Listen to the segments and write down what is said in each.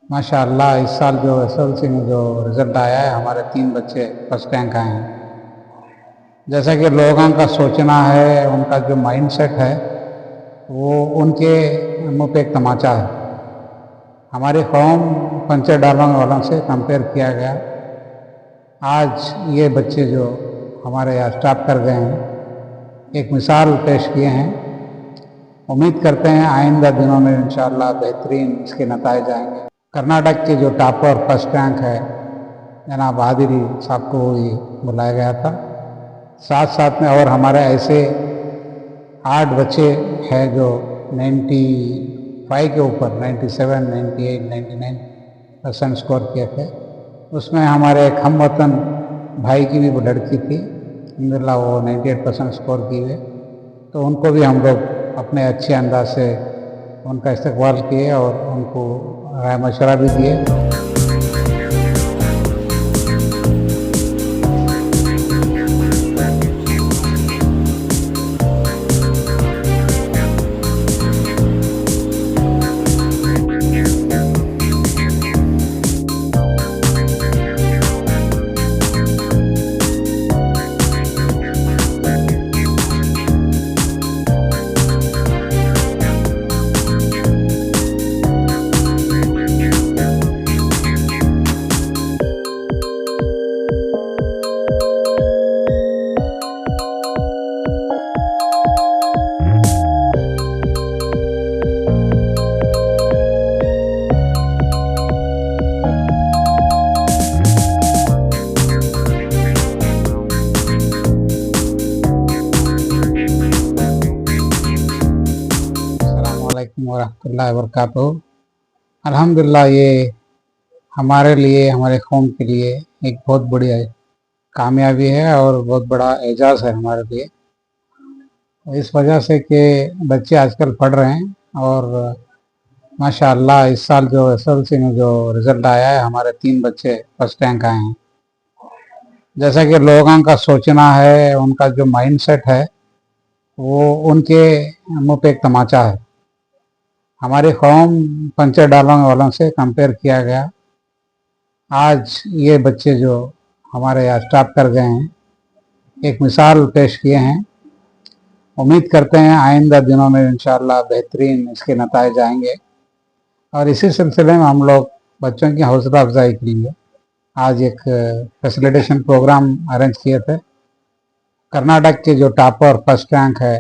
माशाअल्लाह इस साल जो एसएसएलसी में जो रिज़ल्ट आया है, हमारे 3 बच्चे फर्स्ट रैंक आए हैं। जैसा कि लोगों का सोचना है, उनका जो माइंडसेट है, वो उनके मुँह पे एक तमाचा है। हमारी कौम पंचे डालने वालों से कंपेयर किया गया। आज ये बच्चे जो हमारे यहाँ स्टॉप कर गए हैं, एक मिसाल पेश किए हैं। उम्मीद करते हैं आइंदा दिनों में इंशाअल्लाह बेहतरीन इसके नताइज आएंगे। कर्नाटक के जो टॉपर फर्स्ट रैंक है जनाब आदिल साहब को ही बुलाया गया था। साथ साथ में और हमारे ऐसे 8 बच्चे हैं जो 95 के ऊपर 97, 98, 99% स्कोर किए थे। उसमें हमारे एक हम वतन भाई की भी वो लड़की थी, अल्हम्दुलिल्लाह वो 98% स्कोर की हुए। तो उनको भी हम लोग अपने अच्छे अंदाज से उनका इस्तकबाल किए और उनको राय मशवरा भी दिए। वरहमतुल्लाहि वबरकातुहू। अल्हम्दुलिल्लाह ये हमारे लिए, हमारे कौम के लिए एक बहुत बड़ी कामयाबी है और बहुत बड़ा एजाज़ है हमारे लिए। इस वजह से कि बच्चे आजकल पढ़ रहे हैं और माशाअल्लाह इस साल जो एसएसएलसी में जो रिज़ल्ट आया है, हमारे 3 बच्चे फर्स्ट रैंक आए हैं। जैसा कि लोगों का सोचना है, उनका जो माइंडसेट है, वो उनके मुँह पे एक तमाचा है। हमारी कौम पंचे डालने वालों से कंपेयर किया गया। आज ये बच्चे जो हमारे यहाँ स्टॉप कर गए हैं, एक मिसाल पेश किए हैं। उम्मीद करते हैं आइंदा दिनों में इंशाअल्लाह बेहतरीन इसके नताइज आएंगे। और इसी सिलसिले में हम लोग बच्चों की हौसला अफजाई के लिए आज एक फैसिलिटेशन प्रोग्राम अरेंज किए थे। कर्नाटक के जो टॉपर फर्स्ट रैंक है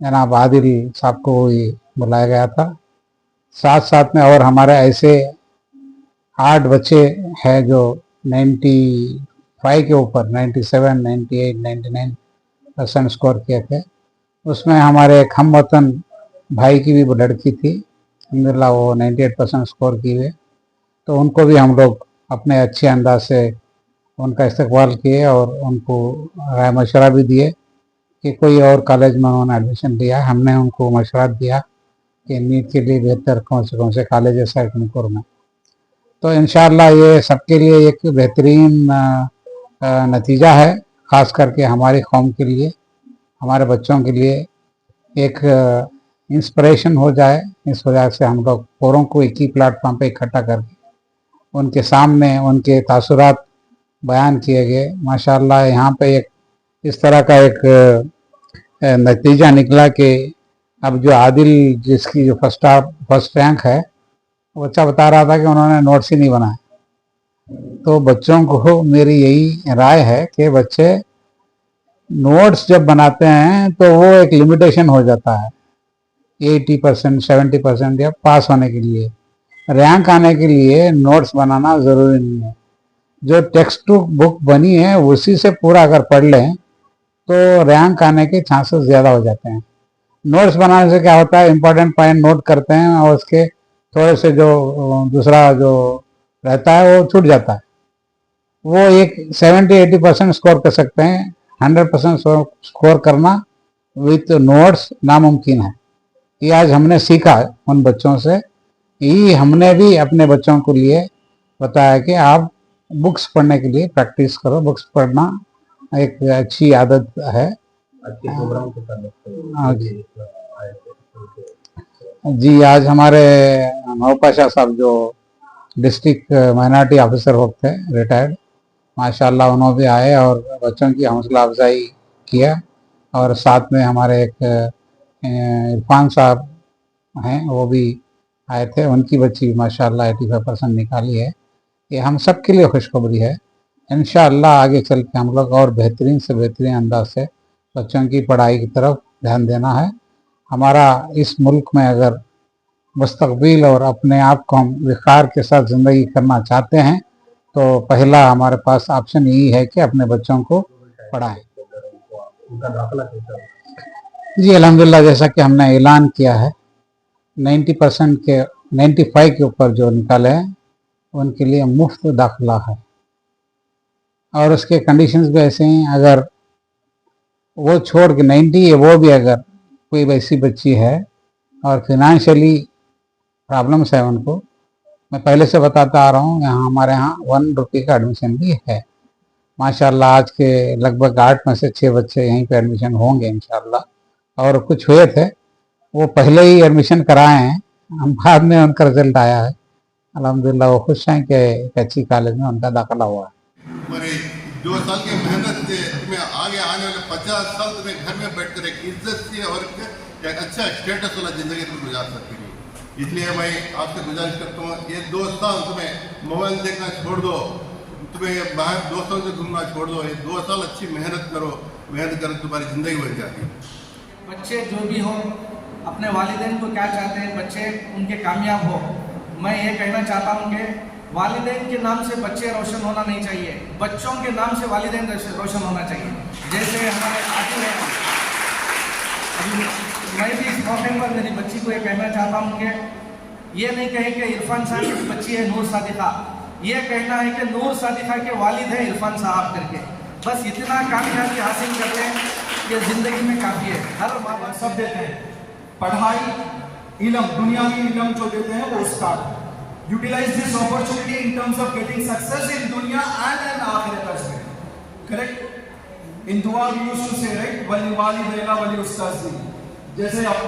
जनाब आदिल साहब को ही बुलाया गया था। साथ साथ में और हमारे ऐसे 8 बच्चे हैं जो 95 के ऊपर 97, 98, 99% स्कोर किए थे। उसमें हमारे एक हम वतन भाई की भी वो लड़की थी, अल्हम्दुलिल्लाह वो 98% स्कोर की हुए। तो उनको भी हम लोग अपने अच्छे अंदाज से उनका इस्तकबाल किए और उनको राय मशवरा भी दिए कि कोई और कॉलेज में उन्होंने एडमिशन लिया है। हमने उनको मशवरा दिया कि नीट के लिए बेहतर कौन से कॉलेजेस है कानपुर में। तो इंशाअल्लाह ये सबके लिए एक बेहतरीन नतीजा है, ख़ास करके हमारी कौम के लिए, हमारे बच्चों के लिए एक इंस्पिरेशन हो जाए। इस वजह से हम लोग औरों को एक ही प्लेटफॉर्म पे इकट्ठा करके उनके सामने उनके तासुरात बयान किए गए। माशाअल्लाह यहाँ पे एक इस तरह का एक नतीजा निकला कि अब जो आदिल जिसकी जो फर्स्ट रैंक है, बच्चा बता रहा था कि उन्होंने नोट्स ही नहीं बनाए। तो बच्चों को मेरी यही राय है कि बच्चे नोट्स जब बनाते हैं तो वो एक लिमिटेशन हो जाता है 80%, 70% या पास होने के लिए। रैंक आने के लिए नोट्स बनाना ज़रूरी नहीं है। जो टेक्स्ट बुक बनी है उसी से पूरा अगर पढ़ लें तो रैंक आने के चांसेस ज़्यादा हो जाते हैं। नोट्स बनाने से क्या होता है, इम्पोर्टेंट पॉइंट नोट करते हैं और उसके थोड़े से जो दूसरा जो रहता है वो छूट जाता है। वो एक 70-80% स्कोर कर सकते हैं। 100% स्कोर करना विथ नोट्स नामुमकिन है। ये आज हमने सीखा उन बच्चों से। यही हमने भी अपने बच्चों को लिए बताया कि आप बुक्स पढ़ने के लिए प्रैक्टिस करो। बुक्स पढ़ना एक अच्छी आदत है। हाँ जी, आज हमारे नौपाशा साहब जो डिस्ट्रिक्ट माइनॉरिटी ऑफिसर वक्त थे, रिटायर्ड। माशाल्लाह उन्होंने भी आए और बच्चों की हौसला अफजाई किया। और साथ में हमारे एक इरफान साहब हैं, वो भी आए थे, उनकी बच्ची भी माशाल्लाह 85% निकाली है। ये हम सब के लिए खुशखबरी है। इंशाअल्लाह आगे चल के हम लोग और बेहतरीन से बेहतरीन अंदाज से बच्चों की पढ़ाई की तरफ ध्यान देना है। हमारा इस मुल्क में अगर मुस्तकबिल और अपने आप को हम विकार के साथ ज़िंदगी करना चाहते हैं तो पहला हमारे पास ऑप्शन यही है कि अपने बच्चों को पढ़ाएं। जी अल्हम्दुलिल्लाह, जैसा कि हमने ऐलान किया है, 90% के 95 के ऊपर जो निकाले हैं उनके लिए मुफ्त दाखिला है। और उसके कंडीशंस भी ऐसे हैं, अगर वो छोड़ के 90 है, वो भी अगर कोई वैसी बच्ची है और फिनेंशियली प्रॉब्लम्स है उनको, मैं पहले से बताता आ रहा हूँ, यहाँ हमारे यहाँ 1 रुपये का एडमिशन भी है। माशाल्लाह आज के लगभग 8 में से 6 बच्चे यहीं पे एडमिशन होंगे इंशाल्लाह। और कुछ हुए थे वो पहले ही एडमिशन कराए हैं, हम बाद में उनका रिजल्ट आया है। अल्हम्दुलिल्लाह वो खुश हैं कि एक अच्छी कॉलेज में उनका दाखिला हुआ है। हमारे 2 साल की मेहनत से तुम्हें आगे आने वाले 50 साल तुम्हें घर में बैठकर एक इज्जत से और एक अच्छा स्टेटस वाला जिंदगी तुम गुजार सकती हो। इसलिए मैं आपसे गुजारिश करता हूँ, ये 2 साल तुम्हें मोबाइल देखना छोड़ दो, तुम्हें बाहर दोस्तों से घूमना छोड़ दो। ये 2 साल अच्छी मेहनत करो, मेहनत करो, तुम्हारी ज़िंदगी बन जाती है। बच्चे जो भी हो अपने वालिदैन को क्या चाहते हैं, बच्चे उनके कामयाब हो। मैं ये कहना चाहता हूँ कि वालिदैन के नाम से बच्चे रोशन होना नहीं चाहिए, बच्चों के नाम से वालिदैन रोशन होना चाहिए। जैसे हमारे आते हैं, अभी मैं भी इस मौके पर मेरी बच्ची को ये कहना चाहता हूँ कि ये नहीं कहे कि इरफान साहब की बच्ची है नूर सादिका, ये कहना है कि नूर सादिका के वालिद है इरफान साहब करके। बस इतना कामयाबी हासिल कर लें कि ज़िंदगी में काफ़ी है। हर माँ बाप सब देते हैं, पढ़ाई, इल्म, दुनियावी इल्म जो देते हैं वो उस्ताद। Utilise this opportunity in terms of getting success in दुनिया एंड इन आखिरत as well. करेक्ट? इन दुआ we used to say, right, वली वालिदैन वली उस्ताद। जैसे अब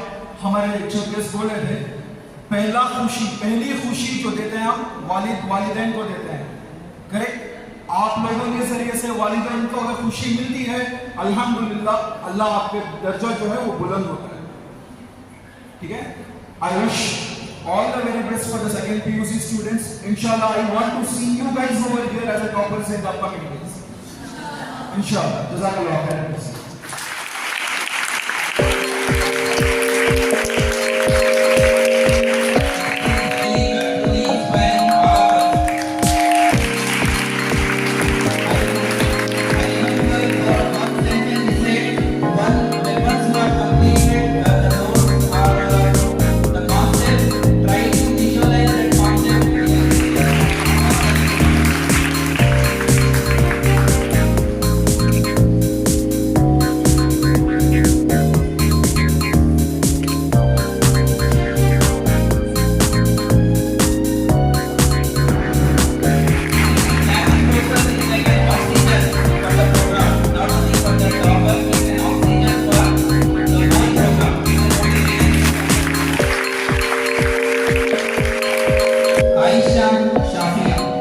हमारे लेक्चर बोल रहे थे, पहली खुशी जो देते हैं हम वालिदैन को देते हैं। करेक्ट? आप लोगों के जरिए से वालिदैन को अगर खुशी मिलती है, अल्हम्दुलिल्लाह, अल्लाह आपके दर्जा जो है वो बुलंद होता है। ठीक है? I wish all the very best for the second PUC students. Inshallah, I want to see you guys over here as a toppers in the upcoming days. Inshallah. Jazakallah khairan. Aisha Shafia.